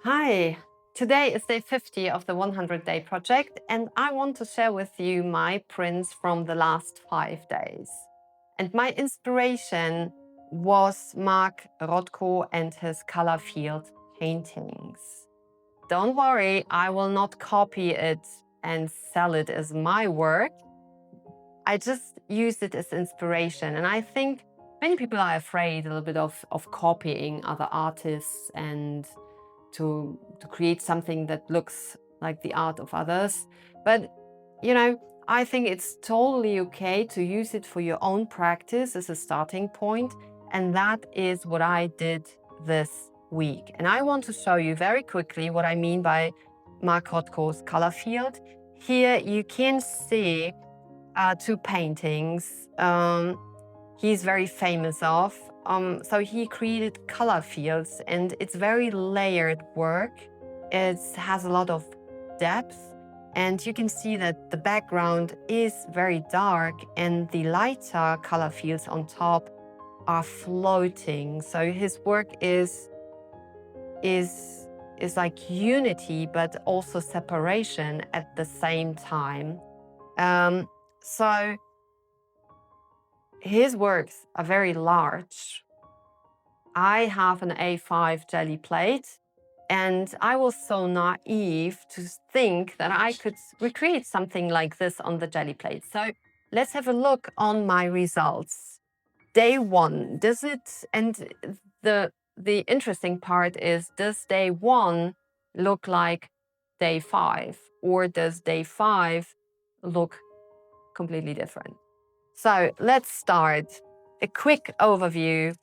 Hi, today is day 50 of the 100-day project, and I want to share with you my prints from the last 5 days. And my inspiration was Mark Rothko and his color field paintings. Don't worry, I will not copy it and sell it as my work. I just used it as inspiration. And I think many people are afraid a little bit of copying other artists and to create something that looks like the art of others. But, I think it's totally okay to use it for your own practice as a starting point. And that is what I did this week. And I want to show you very quickly what I mean by Mark Rothko's color field. Here you can see two paintings he's very famous of. So he created color fields, and it's very layered work. It has a lot of depth, and you can see that the background is very dark and the lighter color fields on top are floating. So his work is like unity, but also separation at the same time. So his works are very large. I have an A5 Gelli Plate, and I was so naive to think that I could recreate something like this on the Gelli Plate. So let's have a look on my results. Day one, and the interesting part is, does day one look like day five, or does day five look completely different? So let's start. A quick overview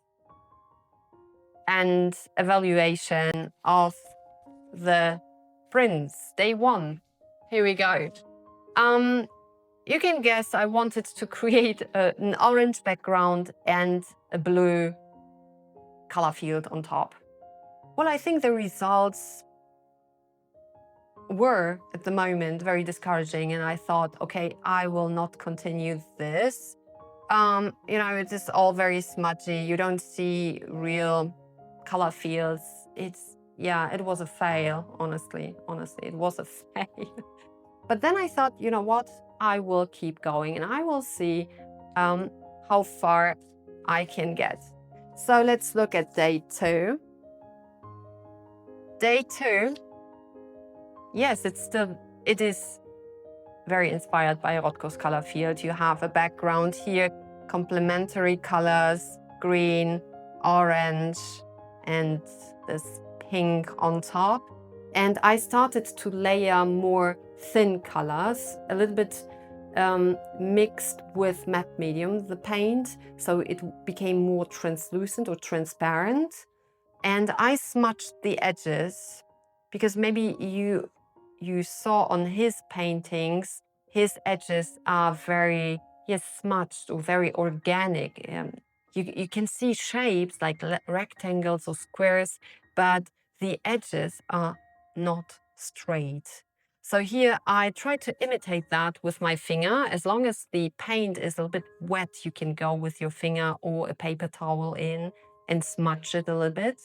and evaluation of the prints. Day one. Here we go. You can guess I wanted to create an orange background and a blue color field on top. Well, I think the results were at the moment very discouraging, and I thought, okay, I will not continue this. It is all very smudgy. You don't see real color fields. It was a fail, honestly. Honestly, it was a fail. But then I thought, you know what? I will keep going and I will see how far I can get. So let's look at day two. Day two, yes, it is very inspired by Rothko's color field. You have a background here, complementary colors, green, orange, and this pink on top. And I started to layer more thin colors, a little bit mixed with matte medium, the paint, so it became more translucent or transparent. And I smudged the edges, because maybe you saw on his paintings, his edges are very smudged or very organic. You can see shapes like rectangles or squares, but the edges are not straight. So here I try to imitate that with my finger. As long as the paint is a little bit wet, you can go with your finger or a paper towel in and smudge it a little bit.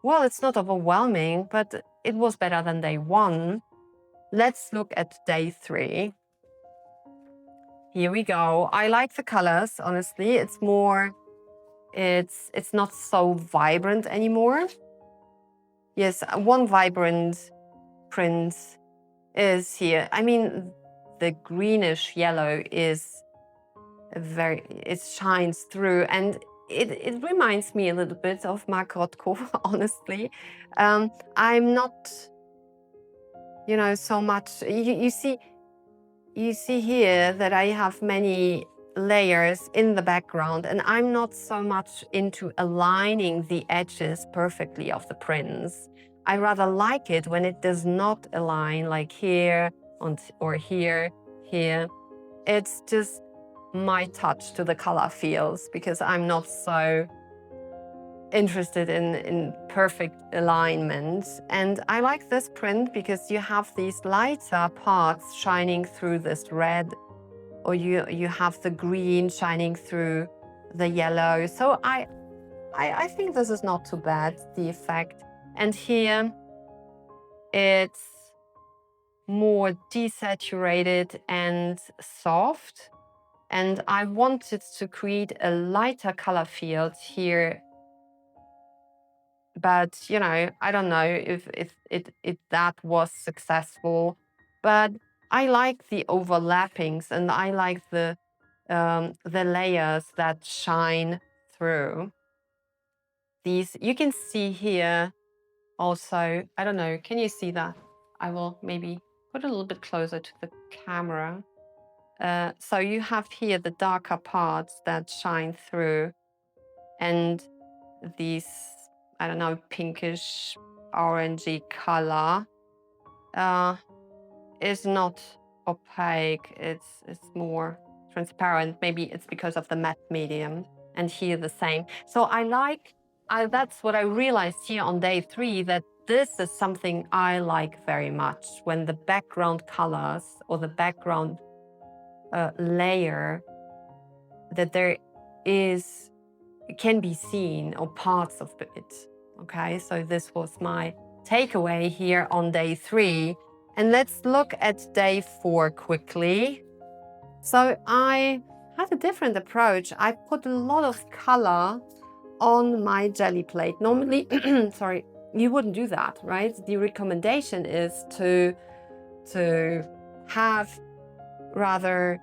Well, it's not overwhelming, but it was better than day one. Let's look at day three. Here we go. I like the colors, honestly. It's not so vibrant anymore. Yes, one vibrant print is here. I mean, the greenish yellow it shines through, and it reminds me a little bit of Mark Rothko, honestly. I'm not, so much. You see here that I have many layers in the background, and I'm not so much into aligning the edges perfectly of the prints. I rather like it when it does not align, like here or here. It's just my touch to the color fields, because I'm not so interested in perfect alignment. And I like this print because you have these lighter parts shining through this red, or you have the green shining through the yellow. So I think this is not too bad, the effect. And here it's more desaturated and soft. And I wanted to create a lighter color field here. But, you know, I don't know if that was successful. But I like the overlappings and I like the layers that shine through. These, you can see here also, I don't know, can you see that? I will maybe put it a little bit closer to the camera. So you have here the darker parts that shine through, and these, I don't know, pinkish, orangey color is not opaque. It's more transparent. Maybe it's because of the matte medium, and here the same. So that's what I realized here on day 3, that this is something I like very much, when the background colors or the background layer that there is can be seen, or parts of it. Okay, so this was my takeaway here on day 3. And let's look at day 4 quickly. So I had a different approach. I put a lot of color on my Gelli Plate. Normally, sorry, you wouldn't do that, right? The recommendation is to have rather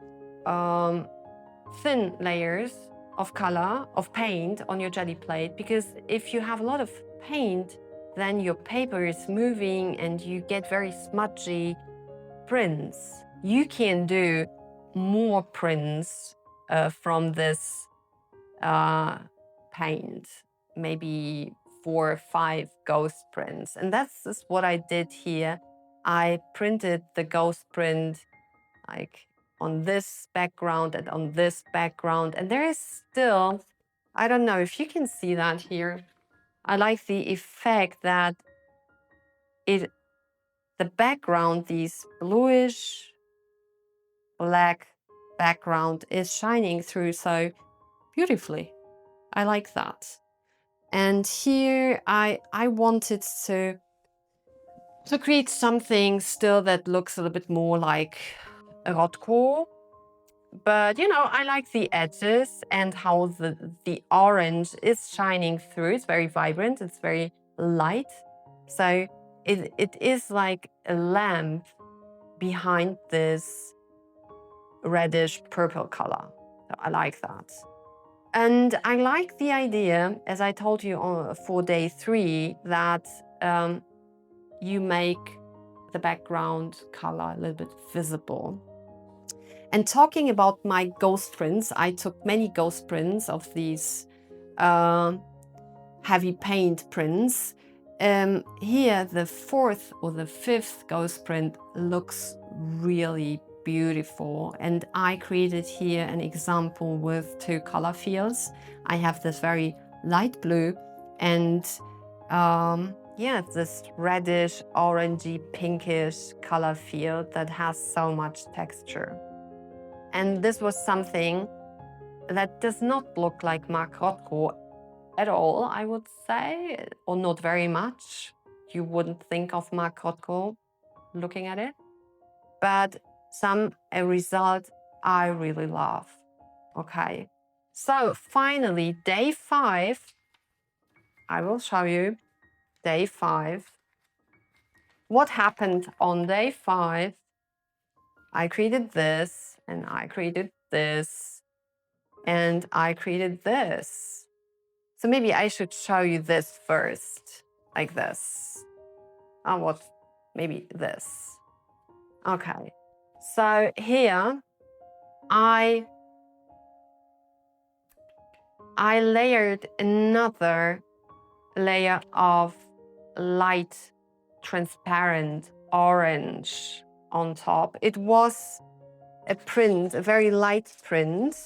thin layers of color, of paint on your Gelli Plate, because if you have a lot of paint, then your paper is moving and you get very smudgy prints. You can do more prints from this paint, maybe 4 or 5 ghost prints. And that's just what I did here. I printed the ghost print like on this background and on this background. And there is still, I don't know if you can see that here. I like the effect that the background, these bluish black background, is shining through so beautifully. I like that. And here I wanted to create something still that looks a little bit more like Rothko. But, you know, I like the edges and how the orange is shining through. It's very vibrant, it's very light. So it is like a lamp behind this reddish purple color. So I like that. And I like the idea, as I told you for day 3, that you make the background color a little bit visible. And talking about my ghost prints, I took many ghost prints of these heavy paint prints. Here, the 4th or the 5th ghost print looks really beautiful. And I created here an example with 2 color fields. I have this very light blue and yeah, this reddish, orangey, pinkish color field that has so much texture. And this was something that does not look like Mark Rothko at all, I would say, or not very much. You wouldn't think of Mark Rothko looking at it, but a result I really love. Okay, so finally, day 5, I will show you day 5. What happened on day 5? I created this, and I created this, and I created this. So maybe I should show you this first, like this. Oh, maybe this. Okay, so here I layered another layer of light, transparent orange on top. It was a print, a very light print,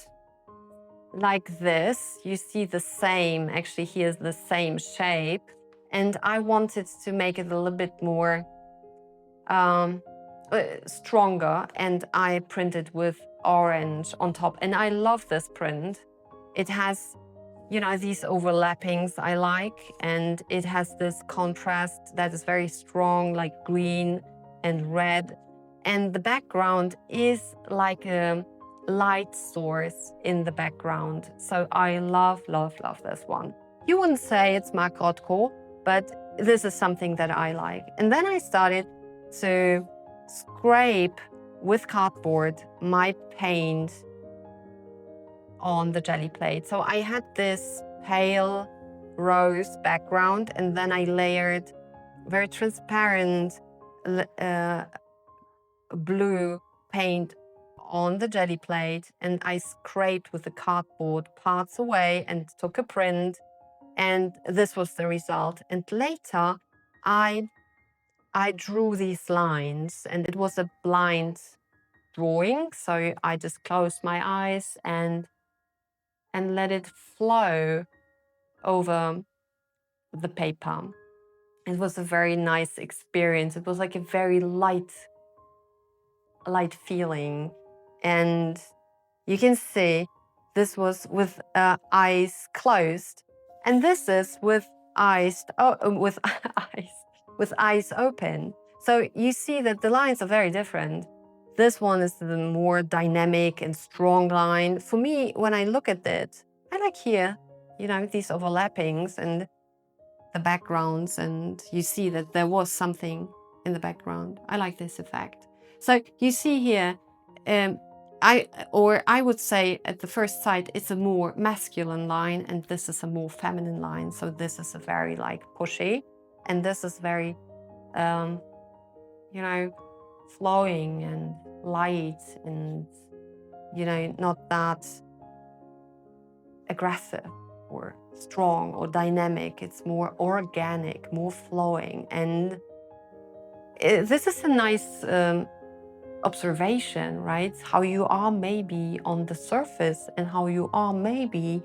like this. You see the same, actually here's the same shape. And I wanted to make it a little bit more stronger, and I printed with orange on top. And I love this print. It has you know, these overlappings I like, and it has this contrast that is very strong, like green and red. And the background is like a light source in the background. So I love, love, love this one. You wouldn't say it's Mark Rothko, but this is something that I like. And then I started to scrape with cardboard my paint on the Gelli Plate. So I had this pale rose background, and then I layered very transparent blue paint on the Gelli Plate, and I scraped with the cardboard parts away and took a print, and this was the result. And later I drew these lines, and it was a blind drawing, so I just closed my eyes and let it flow over the paper. It was a very nice experience. It was like a very light feeling. And you can see this was with eyes closed, and this is with eyes with eyes open. So you see that the lines are very different. This one is the more dynamic and strong line. For me, when I look at it, I like here, you know, these overlappings and the backgrounds, and you see that there was something in the background. I like this effect. So you see here, I would say at the first sight, it's a more masculine line, and this is a more feminine line. So this is a very like pushy, and this is very, you know, flowing and light, and, you know, not that aggressive or strong or dynamic. It's more organic, more flowing. And this is a nice observation, right? How you are maybe on the surface and how you are maybe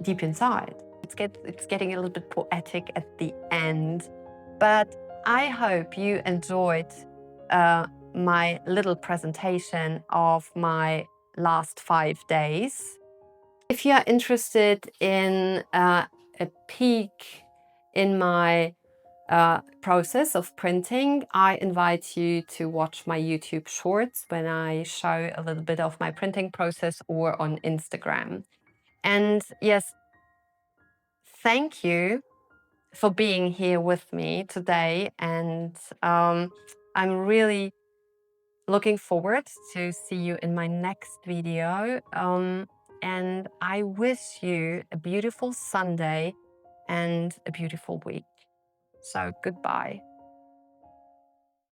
deep inside. It's getting a little bit poetic at the end, but I hope you enjoyed my little presentation of my last 5 days. If you are interested in a peek in my process of printing, I invite you to watch my YouTube shorts when I show a little bit of my printing process, or on Instagram. And yes, thank you for being here with me today. And I'm really looking forward to see you in my next video. And I wish you a beautiful Sunday and a beautiful week. So goodbye.